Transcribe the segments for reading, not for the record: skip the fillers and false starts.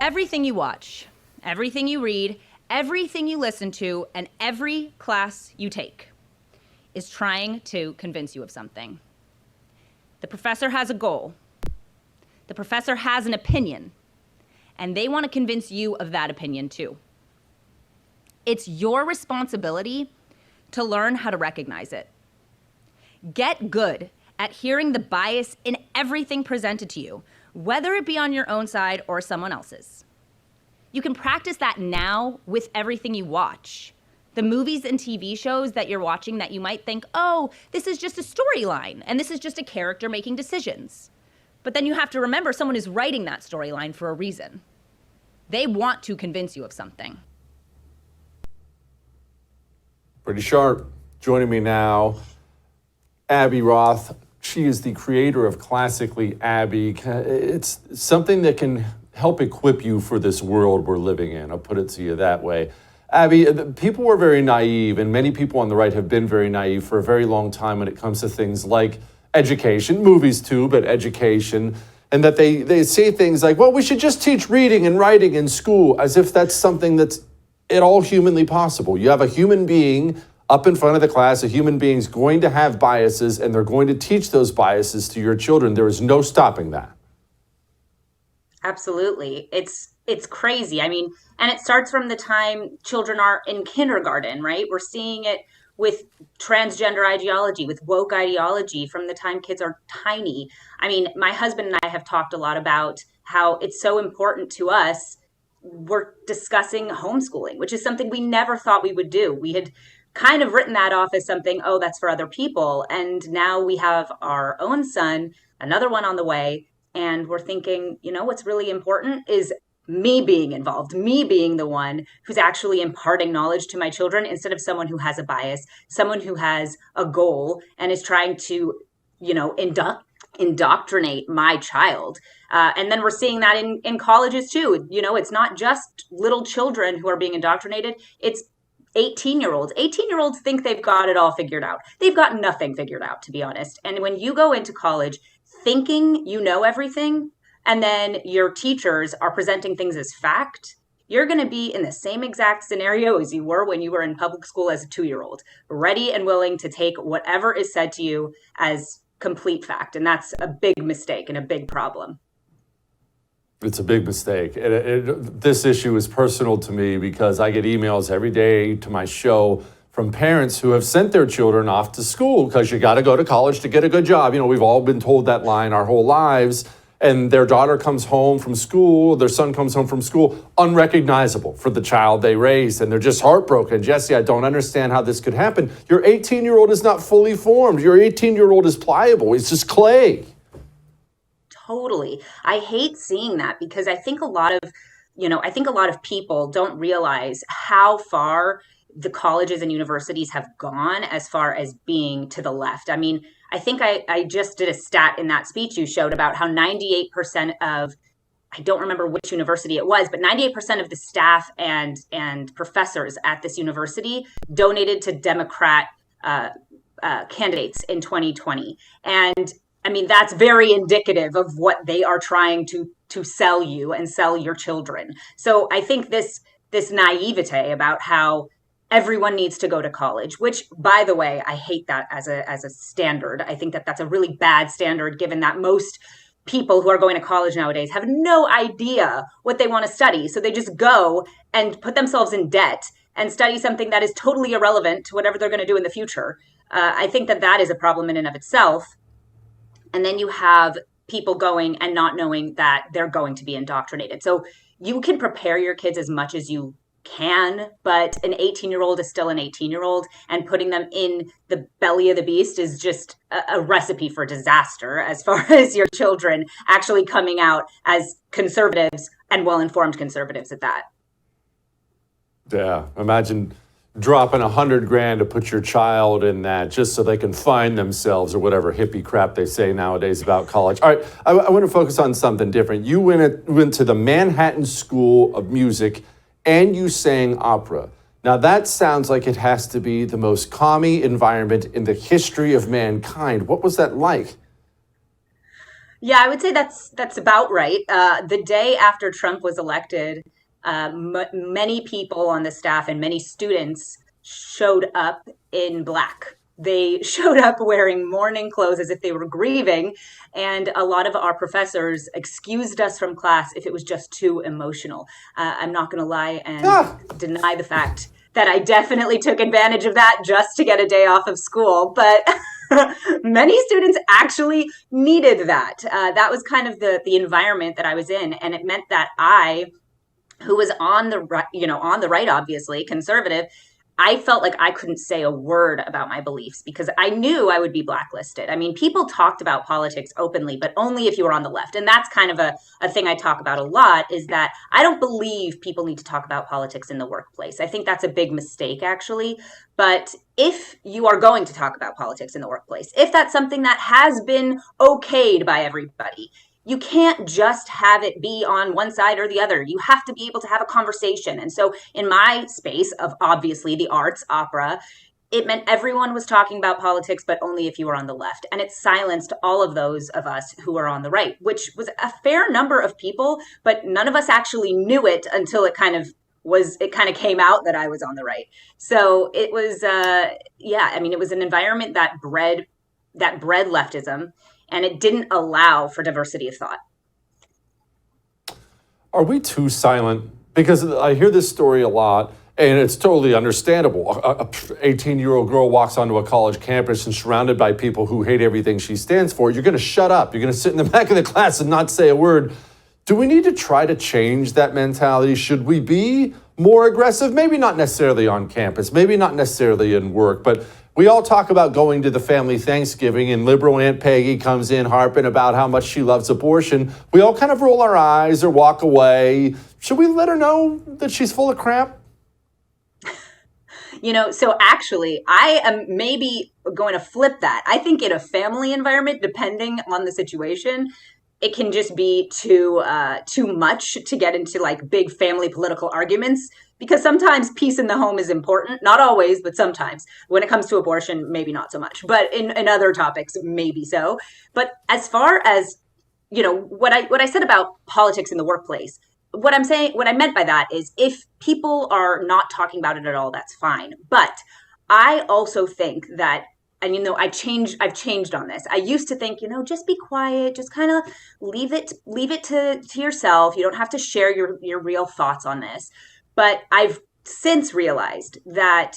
Everything you watch, everything you read, everything you listen to, and every class you take is trying to convince you of something. The professor has a goal. The professor has an opinion, and they want to convince you of that opinion too. It's your responsibility to learn how to recognize it. Get good at hearing the bias in everything presented to you, whether it be on your own side or someone else's. You can practice that now with everything you watch. The movies and TV shows that you're watching that you might think, oh, this is just a storyline, and this is just a character making decisions. But then you have to remember someone is writing that storyline for a reason. They want to convince you of something. Pretty sharp. Joining me now, Abby Roth. She is the creator of Classically Abby. It's something that can help equip you for this world we're living in. I'll put it to you that way. Abby, people were very naive, and many people on the right have been very naive for a very long time when it comes to things like education, movies too, but education, and that they say things like, well, we should just teach reading and writing in school, as if that's something that's at all humanly possible. You have a human being up in front of the class, a human being's going to have biases, and they're going to teach those biases to your children. There is no stopping that. Absolutely. It's crazy. I mean, and it starts from the time children are in kindergarten, right? We're seeing it with transgender ideology, with woke ideology from the time kids are tiny. I mean, my husband and I have talked a lot about how it's so important to us. We're discussing homeschooling, which is something we never thought we would do. We had kind of written that off as something, oh, that's for other people. And now we have our own son, another one on the way. And we're thinking, you know, what's really important is me being involved, me being the one who's actually imparting knowledge to my children instead of someone who has a bias, someone who has a goal and is trying to, you know, indoctrinate my child. And then we're seeing that in colleges too. You know, it's not just little children who are being indoctrinated. It's 18-year-olds. 18-year-olds think they've got it all figured out. They've got nothing figured out, to be honest. And when you go into college thinking you know everything, and then your teachers are presenting things as fact, you're going to be in the same exact scenario as you were when you were in public school as a 2-year-old, ready and willing to take whatever is said to you as complete fact. And that's a big mistake and a big problem. It's a big mistake. This issue is personal to me because I get emails every day to my show from parents who have sent their children off to school because you got to go to college to get a good job. You know, we've all been told that line our whole lives. And their daughter comes home from school, their son comes home from school, unrecognizable for the child they raised. And they're just heartbroken. Jesse, I don't understand how this could happen. Your 18-year-old is not fully formed. Your 18-year-old is pliable. It's just clay. Totally. I hate seeing that because I think a lot of people don't realize how far the colleges and universities have gone as far as being to the left. I mean, I think I just did a stat in that speech you showed about how 98% of, I don't remember which university it was, but 98% of the staff and professors at this university donated to Democrat candidates in 2020. And I mean, that's very indicative of what they are trying to sell you and sell your children. So I think this naivete about how everyone needs to go to college, which, by the way, I hate that as a standard. I think that that's a really bad standard, given that most people who are going to college nowadays have no idea what they want to study. So they just go and put themselves in debt and study something that is totally irrelevant to whatever they're going to do in the future. I think that is a problem in and of itself. And then you have people going and not knowing that they're going to be indoctrinated. So you can prepare your kids as much as you can, but an 18-year-old is still an 18-year-old, and putting them in the belly of the beast is just a recipe for disaster as far as your children actually coming out as conservatives and well-informed conservatives at that. Yeah, imagine dropping $100,000 to put your child in that just so they can find themselves, or whatever hippie crap they say nowadays about college. All right, I want to focus on something different. You went to the Manhattan School of Music and you sang opera. Now that sounds like it has to be the most calming environment in the history of mankind. What was that like? Yeah, I would say that's about right. The day after Trump was elected, many people on the staff and many students showed up in black. They showed up wearing mourning clothes as if they were grieving, and a lot of our professors excused us from class if it was just too emotional. I'm not going to lie and Ah, deny the fact that I definitely took advantage of that just to get a day off of school, but many students actually needed that. That was kind of the environment that I was in, and it meant that I, who was on the right, on the right, obviously conservative, I felt like I couldn't say a word about my beliefs because I knew I would be blacklisted. I mean, people talked about politics openly, but only if you were on the left. And that's kind of a thing I talk about a lot, is that I don't believe people need to talk about politics in the workplace. I think that's a big mistake, actually. But if you are going to talk about politics in the workplace, if that's something that has been okayed by everybody, you can't just have it be on one side or the other. You have to be able to have a conversation. And so in my space of obviously the arts, opera, it meant everyone was talking about politics, but only if you were on the left. And it silenced all of those of us who were on the right, which was a fair number of people, but none of us actually knew it until it kind of came out that I was on the right. So it was, yeah, I mean, it was an environment that bred leftism, and it didn't allow for diversity of thought. are we too silent? Because I hear this story a lot, and it's totally understandable. A 18-year-old girl walks onto a college campus and surrounded by people who hate everything she stands for. You're going to shut up. You're going to sit in the back of the class and not say a word. Do we need to try to change that mentality? Should we be more aggressive? Maybe not necessarily on campus, maybe not necessarily in work, but we all talk about going to the family Thanksgiving and liberal Aunt Peggy comes in harping about how much she loves abortion. We all kind of roll our eyes or walk away. Should we let her know that she's full of crap? So actually, I am maybe going to flip that. I think in a family environment, depending on the situation, it can just be too much to get into like big family political arguments, because sometimes peace in the home is important. Not always, but sometimes. When it comes to abortion, maybe not so much, but in other topics, maybe so. But as far as, what I said about politics in the workplace, what I meant by that is if people are not talking about it at all, that's fine. But I also think that, and I've changed on this. I used to think, just be quiet, just kind of leave it to yourself. You don't have to share your real thoughts on this. But I've since realized that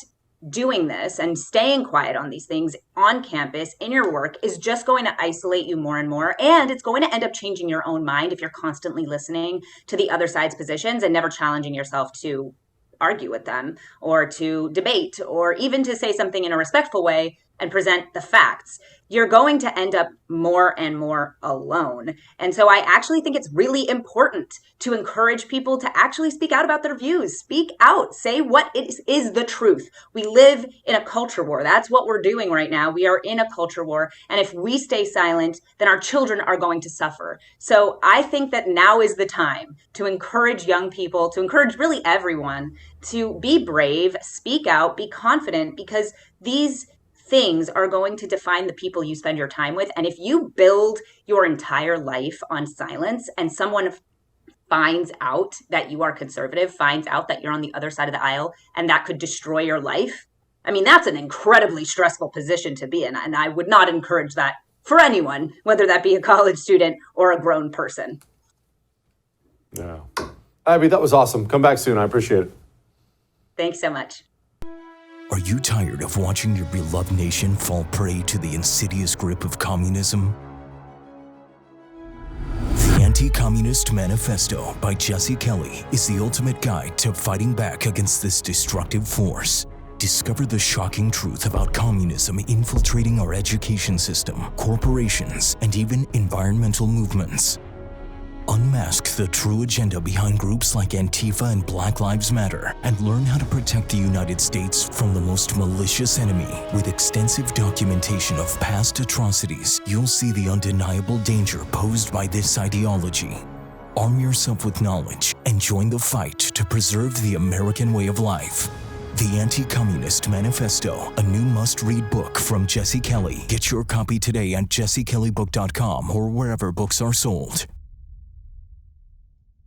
doing this and staying quiet on these things on campus in your work is just going to isolate you more and more. And it's going to end up changing your own mind if you're constantly listening to the other side's positions and never challenging yourself to argue with them or to debate or even to say something in a respectful way and present the facts. You're going to end up more and more alone. And so I actually think it's really important to encourage people to actually speak out about their views. Speak out. Say what is the truth. We live in a culture war. That's what we're doing right now. We are in a culture war. And if we stay silent, then our children are going to suffer. So I think that now is the time to encourage young people, to encourage really everyone to be brave, speak out, be confident, because these things are going to define the people you spend your time with. And if you build your entire life on silence and someone finds out that you are conservative, finds out that you're on the other side of the aisle, and that could destroy your life, I mean, that's an incredibly stressful position to be in. And I would not encourage that for anyone, whether that be a college student or a grown person. Yeah. Abby, that was awesome. Come back soon. I appreciate it. Thanks so much. Are you tired of watching your beloved nation fall prey to the insidious grip of communism? The Anti-Communist Manifesto by Jesse Kelly is the ultimate guide to fighting back against this destructive force. Discover the shocking truth about communism infiltrating our education system, corporations, and even environmental movements. Unmask the true agenda behind groups like Antifa and Black Lives Matter and learn how to protect the United States from the most malicious enemy. With extensive documentation of past atrocities, you'll see the undeniable danger posed by this ideology. Arm yourself with knowledge and join the fight to preserve the American way of life. The Anti-Communist Manifesto, a new must-read book from Jesse Kelly. Get your copy today at jessekellybook.com or wherever books are sold.